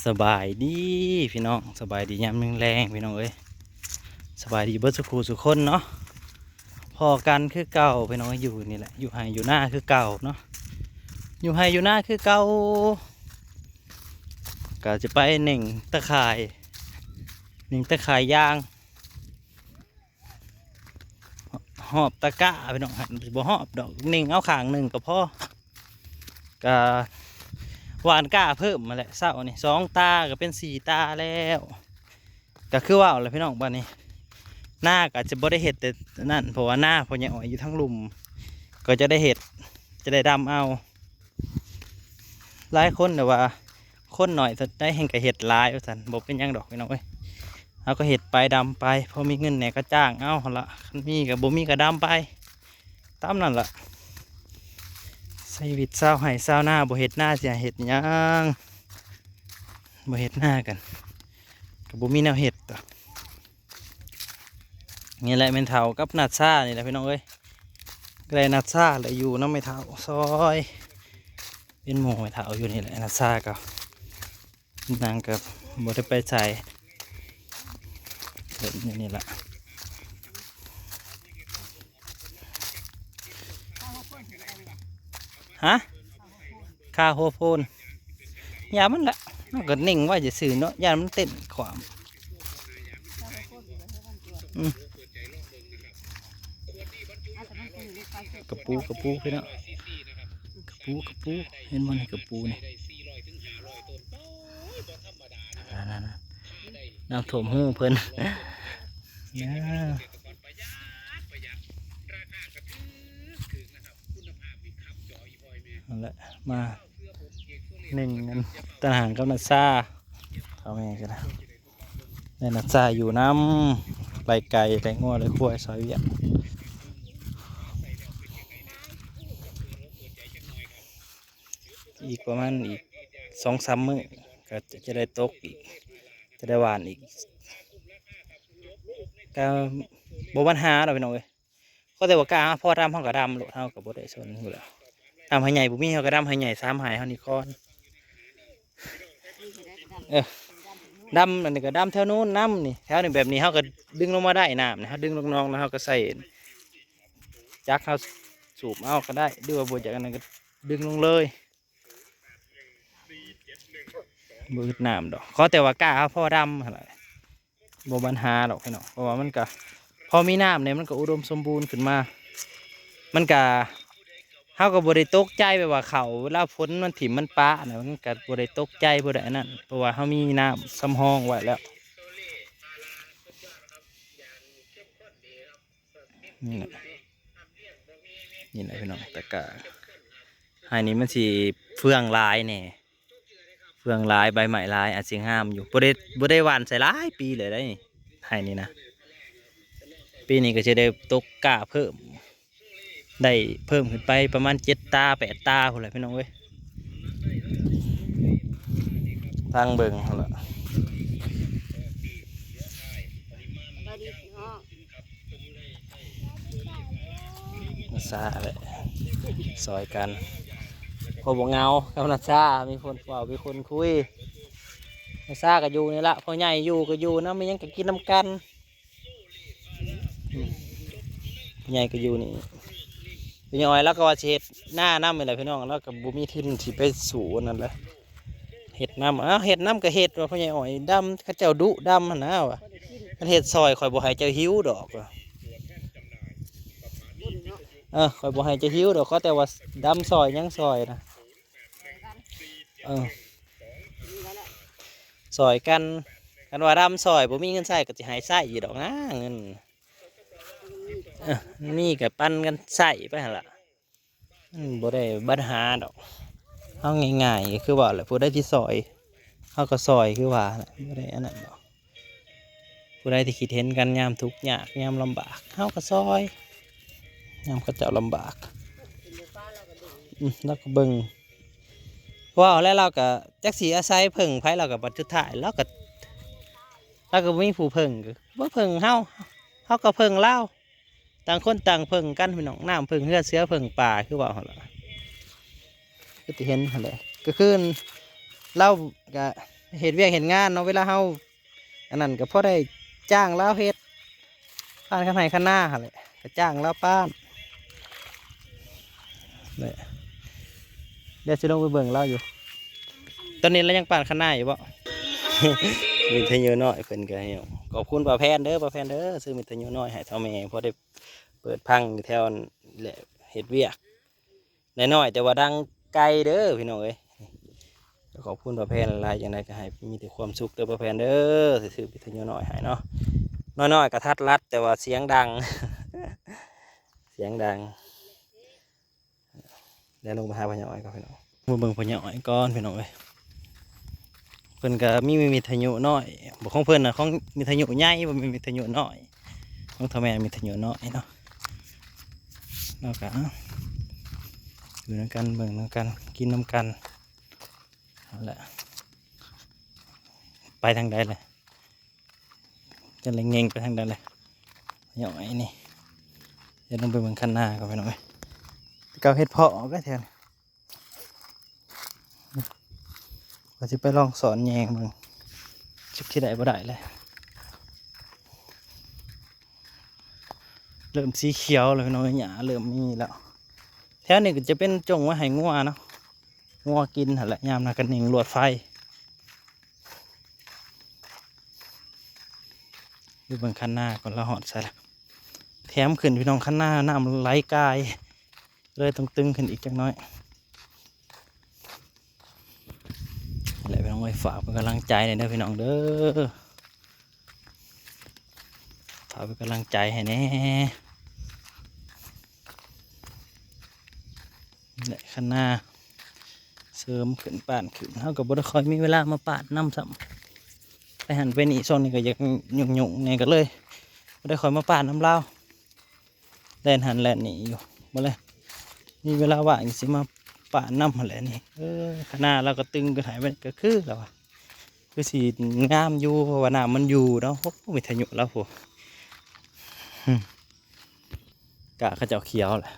สบายดีพี่น้องสบายดียามแรงๆพี่น้องเอ้ยสบายดีเบิดสุขสุขคนเนาะพอกันคือเก่าพี่น้องอยู่นี่แหละอยู่ไฮอยู่หน้าคือเก่าเนาะอยู่ไฮอยู่หน้าคือเก่าก็จะไปหนึ่งตะข่ายยางหอบตะกะพี่น้องบ่หอบดอกหนึ่งเอาขางหนึ่งก็พอก็หวานก้าเพิ่มมาแหละเศร้านี่สองตาก็เป็นสี่ตาแล้วก็คือว่าอะไรพี่น้องบ้านนี้หน้าก็จะบ่ได้เห็ดแต่นั่นเพราะว่าหน้าพอยังอ่อยอยู่ทั้งลุมก็จะได้เห็ดจะได้ดำเอาหลายคนแต่ว่าคนหน่อยจะได้เห็นกับเห็ดลายว่าสันบอกเป็นยังดอกพี่น้องเอ้ยเอาก็เห็ดไปดำไปพอมีเงินเนี่ยก็จ้างเอาละมีกับบ่มีก็ดำไปตามนั่นละชีวิตเศร้าให้เศร้าหน้าบ่เห็ดหน้าเสียเห็ดยังบ่เห็ดหน้ากันกับบ่มีแนวเห็ดต่อนี่แหละเป็นเถากับนัดซ่านี่แหละพี่น้องเอ้ยก็เลยนัดซ่าเลยอยู่น้ำไม่เถาซอยเป็นหมูไม่เถาอยู่นี่แหละนัดซ่ากับนางกับบ่ได้ไปใส่เดี๋ยวนี่แหละฮะคาโฮโฟนยามันละมันก็นิ่งว่าจะสื่อเนาะยามันเต้นความกระปูพี่เนาะกระปูเห็นมันกระปูนี่น้ำท่วมหูเพิ่นนั่นแหละมาหนึ่งตะหางกับนัดซ่าเขาแม่กันนะในนัดซ่าอยู่น้ำไหลไก่ไหลงัวไหลควายซอยเวียดอีกประมาณอีก2-3 มื้อก็จะได้ตกอีกจะได้หวานอีกก็บ่ปัญหาเราไปหน่อยก็แต่ว่ากาพอดำห้องกับดำโหลดเท่ากับบ่ได้ชนอยู่แล้วดำให้ใหญ่บุมีเขาก็ดำให้ใหญ่3 หายเท่านี้ก้อนดำอันนี้ก็ดำแถวนู้นน้ำนี่แถวนี้แบบนี้เขาก็ดึงลงมาได้น้ำนะเขาดึงลงน้องแล้วเขาก็ใส่จักเขาสูบเอาก็ได้ด้วยว่าบวจากนั้นก็ดึงลงเลยบืดน้ำดอกเขาแต่ว่ากาพอดำอะไรบ่ปัญหาดอกพี่น้องเพราะว่ามันก็พอมีน้ำเนี่ยมันก็อุดมสมบูรณ์ขึ้นมามันก็เขาก็บ่ได้ตกใจไปว่าเขาเวลาฝนมันถิ่มมันปะนะมันก็บ่ได้ตกใจบ่ได้นั่นเพราะว่าเขามีน้ำสำรองไว้แล้วนี่แหละพี่น้องแต่กะไฮนี้มันสิเฟื่องลายเนี่ยเฟื่องลายใบใหม่ลายอาจสิงามอยู่บ่ได้หวานใส่หลายปีเลยได้ไฮนี้นะปีนี้ก็จะได้ตกกะเพิ่มได้เพิ่มขึ้นไปประมาณ7 ตา 8 ตาคนละพี่น้องเว้ยทางเบิ่งเขาละซาเลยซอยกันพอบอกเงากับนัดซามีคนเฝ้ามีคนคุยนัดซาก็อยู่นี่ละพอใหญ่อยู่ก็อยู่นะไม่ยังก็กินน้ำกันใหญ่ก็อยู่นี่พี่น้อยแล้วก็ว่าเห็ดหน้าน้ำอะไรพี่น้องแล้วกับบุมีทินที่ไปสู่นั่นแหละเห็ดน้ำเห็ดน้ำกับเห็ดว่าพี่น้อยดำข้าเจ้าดุดำนะวะมันเห็ดซอยข่อยบ่ให้เจ้าหิวดอกว่ะข่อยบ่ให้เจ้าหิวดอกเขาแต่ว่าดำซอยยังซอยนะซอยกันว่าดำซอยบ่มีเงินใส่ก็จะให้ใส่อยู่ดอกนะเงินนี่กับปั้นกันใส่ไปหั่นล่ะบ่ได้ปัญหาดอกเอาง่ายๆก็คือว่าแหละผู้ใดที่ซอยเขาก็ซอยคือว่าบ่ได้อันนั้นดอกผู้ใดที่คิดเห็นกันยามทุกข์ยากยามลำบากเขาก็ซอยยามเขาเจ้าลำบากแล้วก็เบิ่งว่าแล้วเราก็จักสีอาศัยเพิ่งไผเราก็บัดสุดท้ายเราก็มีผู้เพิ่งก็บ่เพิ่งเฮาก็เพิ่งเล่าต่างคนต่างเพิ่งกันพี่น้องน้ำเพิ่งเหือเสือเพิ่งป่าคือว่าหั่นล่ะก็จะเห็นหั่นแหละก็คือเล่าก็ เฮ็ดเวียกเฮ็ดงานเนาะเวลาเฮาอันนั้นก็พอได้จ้างแล้วเฮ็ดป้านข้างในข้างหน้าหั่นแหละก็จ้างแล้วป้านเลยเดี๋ยวสิลงไปเบิ่งเราอยู่ตอนนี้เรายังป้านข้างหน้าอยู่บ่ มิทยุน้อยเพิ่นก็ให้ขอบคุณป้าแพนเด้อป้าแพนเด้อซื้อมิทยุน้อยให้เท่าแม่พอได้เปิดพังอยู่แถวนั้นแหละเฮ็ดเวียกน้อยๆแต่ว่าดังไกลเด้อพี่น้องเอ้ยก็ขอบคุณป้าแพนหลายอย่างไรก็ให้มีแต่ความสุขเด้อป้าแพนเด้อซื้อมิทยุน้อยให้เนาะน้อยๆกระทัดรัดแต่ว่าเสียงดัง เสียงดังแล้วลงไปหาพ่อใหญ่อ้อยก่อนพี่น้องมาเบิ่งพ่อใหญ่อ้อยก่อนพี่น้องเอ้ยเพิ่นก็มีวิทยุน้อยบอกของเพิ่นน่ะของวิทยุใหญ่บ่มีวิทยุน้อยของท่าแม่วิทยุน้อยเนาะแล้วก็อยู่นำกันเบิ่งนำกันกินนำกันเอาละไปทางใดเลยจะเลยเงงไปทางใดเลยพ่อใหญ่อ้อยนี่เดี๋ยวลงไปเบิ่งคันหน้าก่อนพี่น้องเอ้ยเก่าเฮ็ดเพาะก็แทนก็สิไปลองสอนแยงมึงชิบที่ใดบ่ได้เลยเริ่มสีเขียวแล้วน้อยหญ้าเริ่มมีแล้วแถวนี้ก็จะเป็นจงไว้ให้งัวเนาะงัวกินหั่นแหละยามนากันเองลวดไฟดูเบิ่งคันหน้าก่อนละหอดใส่ละแถมขึ้นพี่น้องคันหน้าน้ำไหลกายเลยต้องตึงขึ้นอีกจักน้อยแหละพี่น้องไว้ฝากเป็นกำลังใจหน่อยเด้อพี่น้องเด้อฝากเป็นกำลังใจให้แน่แหละข้างหน้าเสริมขึ้นป่านขึ้นเท่ากับบ่ได้คอยมีเวลามาปาดน้ำซ้ำไปหันไปนี่ช่วงนี้ก็อยากยุ่งๆเนี่ยก็เลยบ่ได้คอยมาปาดน้ำเล่าแล่นหันแล่นนี่อยู่บ่เลยมีเวลาว่างสิมาปาดน้ำหันแหละนี่ข้างหน้าเราก็ตึงก็หายไปก็คือแล้วอะคือสีงามอยู่เพราะว่าน้ำมันอยู่เนาะโอ้วิทยุแล้วพวกกะเขาเจ้าเขียวแหละ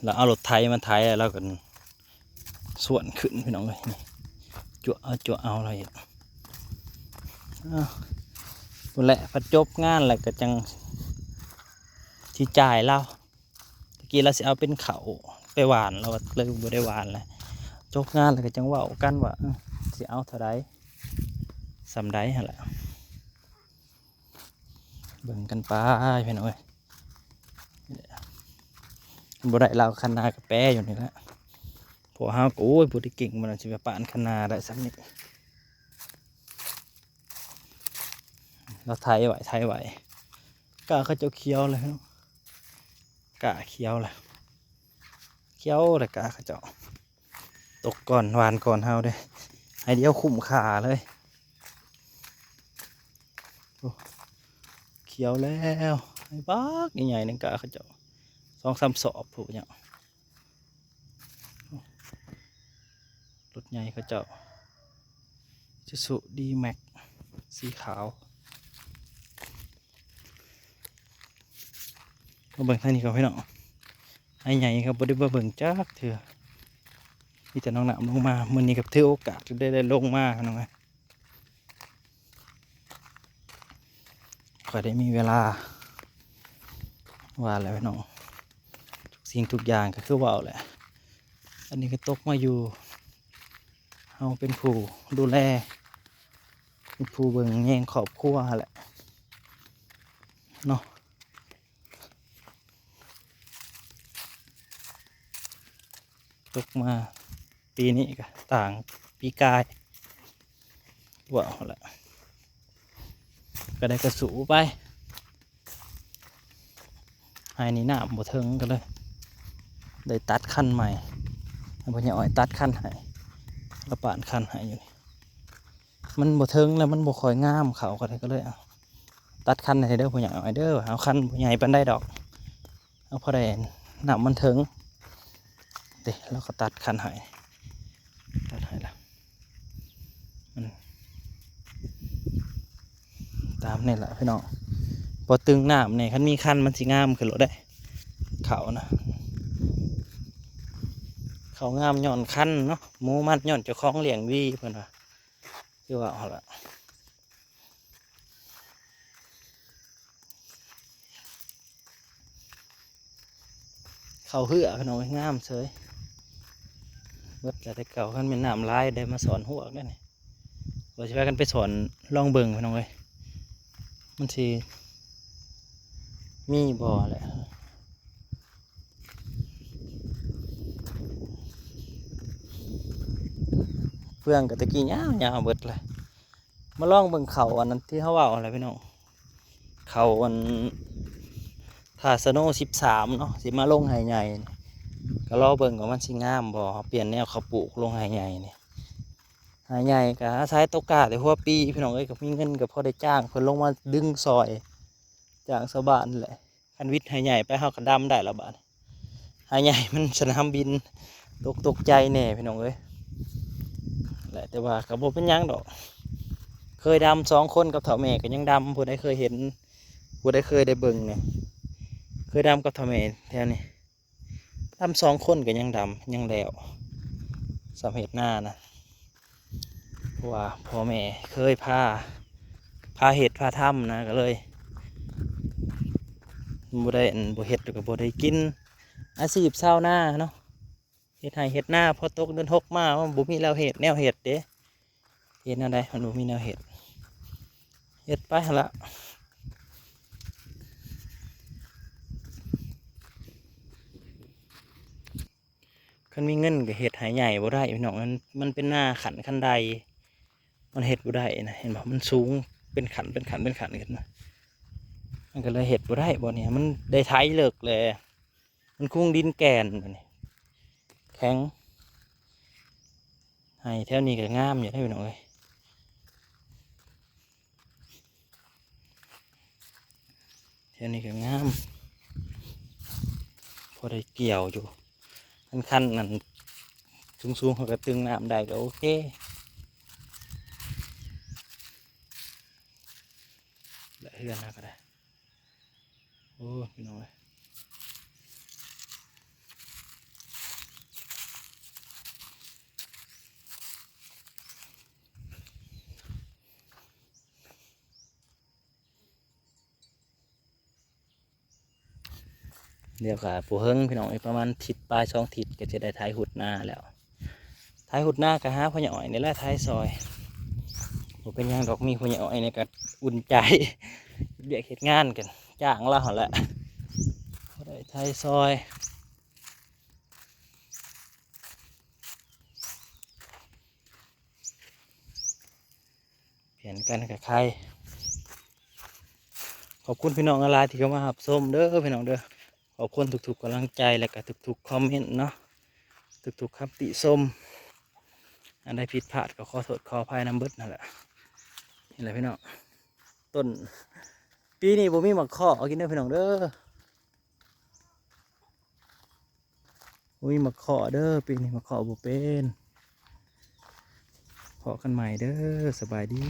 แล้วเอารถไถมาไถแล้วก็ส่วนขึ้นพี่น้องเลยนี่จั่วเอาอะไรอ่ะนั่นแหละพอจบงานแล้วก็จังที่จ่ายเราตะกี้เราสิเอาเป็นเขาไปหวานเราเลยบ่ได้หวานเลยจบงานแล้วก็จังว่ากันว่าสิเอาเท่าไรสำไรฮะแหละเบิ่งกันไปพี่น้องเอ้ยบ่ได้เราคันนากับแปะอยู่นี่แหละพวกเฮาโอ้ยผู้ที่เก่งมันสิไปปานคันนาได้สักนิดเราไทยไหวกะเขาเจ้าเขียวเลยเนาะกะเขียวเลยเขียวแต่กะเขาเจ้าตกก่อนหวานก่อนเฮาเด้ให้เดียวคุ้มค่าเลยเขียวแล้วไอ้บักใหญ่ๆนึงกะเขาเจ้า2-3 สอบผู้เนี่ยรถใหญ่เขาเจ้าจะสุดีแม็กสีขาวมาเบิ่งทางนี้ก่อนพี่น้องไอ้ใหญ่ครับบ่ได้มาเบิ่งจักเถื่อมีแต่น้องหนามลงมามื้อนี้กับถือโอกาสที่ได้ลงมาน้องไงค่อยได้มีเวลาว่าแล้วพี่น้องทุกสิ่งทุกอย่างก็คือว่าแหละอันนี้ก็ตกมาอยู่เฮาเป็นผู้ดูแลเป็นผู้เบิ่งแยงครอบครัวแหละเนาะตกมาปีนี้ก็ต่างปีกายว้าวแหละก็ได้กระสูไปไอ้นี่หน้าบ่เทิงกันเลยได้ตัดคันใหม่พ่อใหญ่อ้อยตัดคันให้แล้วปานคันให้อยู่มันบ่เทิงแล้วมันบ่ค่อยงามเขาก็ได้ก็เลยตัดคันให้เด้อพ่อใหญ่อ้อยเด้อเอาคันพ่อใหญ่ปานได้ดอกเอาพอได้หน้ามันเทิงเด้แล้วก็ตัดคันให้ละมันตามนี่แหละพี่น้องพอตึงน้ำเนี่ยคันมีคันมันสิงามขึ้นรถได้เขานะเขางามย่อนคันเนาะหมูมัดย่อนเจ้าของเลี้ยงวีเพื่อนว่า คือว่าเอาละเขาเหือพี่น้องงามเฉยเบิดแต่เก่าขันเป็นน้ำลายได้มาสอนหัวได้นี่เราจะไปกันไปสอนลองเบิ่งพี่น้องเลยมันสิมีบ่อแหละเพื่องกับตะกี้ยาวเบิดเลยมาลองเบิ่งเขาอันนั้นที่เขาว่าอะไรพี่น้องเขาอันทาสโน13เนาะสิมาลงไหใหญ่ก็รอเบิ่งว่ามันสิงามบ่เปลี่ยนแนวเขาปลูกลงไหใหญ่นี่ไหใหญ่ก็อาศัยตกกาแต่หัวปีพี่น้องเอ้ยก็มีเงินก็พอได้จ้างเพิ่นลงมาดึงซอยจ้างชาวบ้านแหละคันวิทย์ไหใหญ่ไปเฮาก็ดำได้ละบาดไหใหญ่มันสนามบินตกใจแน่พี่น้องเอ้ยแหละแต่ว่าก็บ่เป็นหยังดอกเคยดำ2 คนกับเฒ่าแม่ก็ยังดำผู้ใดเคยเห็นผู้ใดเคยได้เบิ่งเนี่ยเคยดำกับเฒ่าแม่แถวนี้ดำ2 คนก็ยังดำยังแล้วสำเร็จหน้านะเพราะว่าพ่อแม่เคยพาเห็ดพาถ้ำนะก็เลยบ่ได้บ่เห็ดก็บ่ได้กินอาชีพชาวนาเนาะเฮ็ดไร่เฮ็ดนาพอตกเดือน6มามันบ่มีแล้วเห็ดแนวเห็ดเด้เฮ็ดแนวใดมันบ่มีแนวเห็ดเฮ็ดไปหั่นละคันมีเงินก็เฮ็ดไหใหญ่บ่ได้พี่น้องมันเป็นหน้าขันคันใดมันเฮ็ดบ่ได้นะเห็นบ่มันสูงเป็นขันขึ้นมามันก็เลยเฮ็ดบ่ได้บ่เนี่ยมันได้ไถเลิกเลยมันคุ้งดินแก่นนี่แข็งให้แถวนี้ก็งามอยู่ได้พี่น้องเอ้ยแถวนี้ก็งามพอได้เกี่ยวอยู่คันนั่นสูงเขาก็ตึงน้ำได้ก็โอเคได้เฮือนนะก็ได้โอ้พี่น้องเอ้ยเดี๋ยวกับปูเฮิงพี่น้องประมาณทิศปลาย2 ทิศก็จะได้ท้ายหุดหน้าแล้วท้ายหุดหน้าก็หาพ่อใหญ่อ้อยในละท้ายซอยผมเป็นยังดอกมีพ่อใหญ่อ้อยในก็อุ่นใจเรียกเหตุงานกันจ้างเราแหละได้ท้ายซอยเปลี่ยนกันกับใครขอบคุณพี่น้องอะไรที่เข้ามาหับส้มเด้อพี่น้องเด้อขอบคุณทุกๆกำลังใจและก็ทุกๆคอมเมนต์เนาะทุกๆคำติชมอันใดผิดพลาดก็ขอโทษขออภัยน้ำเบิดนั่นแหละนี่แหละพี่น้องต้นปีนี้บ่มีหมักข้อเอากินเด้อพี่น้องเด้อบ่มีหมักข้อเด้อปีนี้หมักข้อบ่เป็นขอกันใหม่เด้อสบายดี